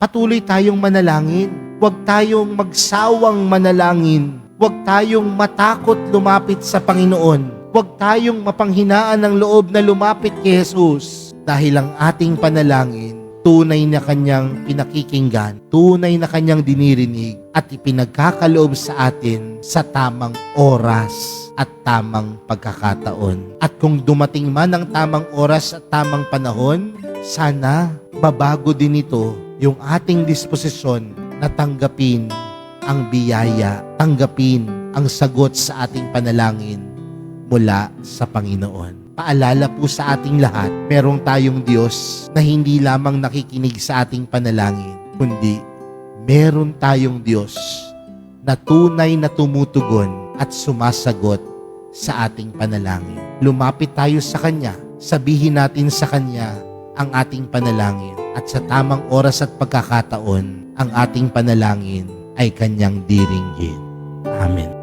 Patuloy tayong manalangin. Huwag tayong magsawang manalangin. Huwag tayong matakot lumapit sa Panginoon. Huwag tayong mapanghinaan ng loob na lumapit kay Jesus. Dahil ang ating panalangin, tunay na kanyang pinakikinggan, tunay na kanyang dinirinig, at ipinagkakaloob sa atin sa tamang oras at tamang pagkakataon. At kung dumating man ang tamang oras at tamang panahon, sana mabago din ito yung ating disposisyon na tanggapin ang biyaya, tanggapin ang sagot sa ating panalangin mula sa Panginoon. Paalala po sa ating lahat, merong tayong Diyos na hindi lamang nakikinig sa ating panalangin, kundi meron tayong Diyos na tunay na tumutugon at sumasagot sa ating panalangin. Lumapit tayo sa Kanya, sabihin natin sa Kanya ang ating panalangin, at sa tamang oras at pagkakataon, ang ating panalangin ay Kanyang diringgin. Amen.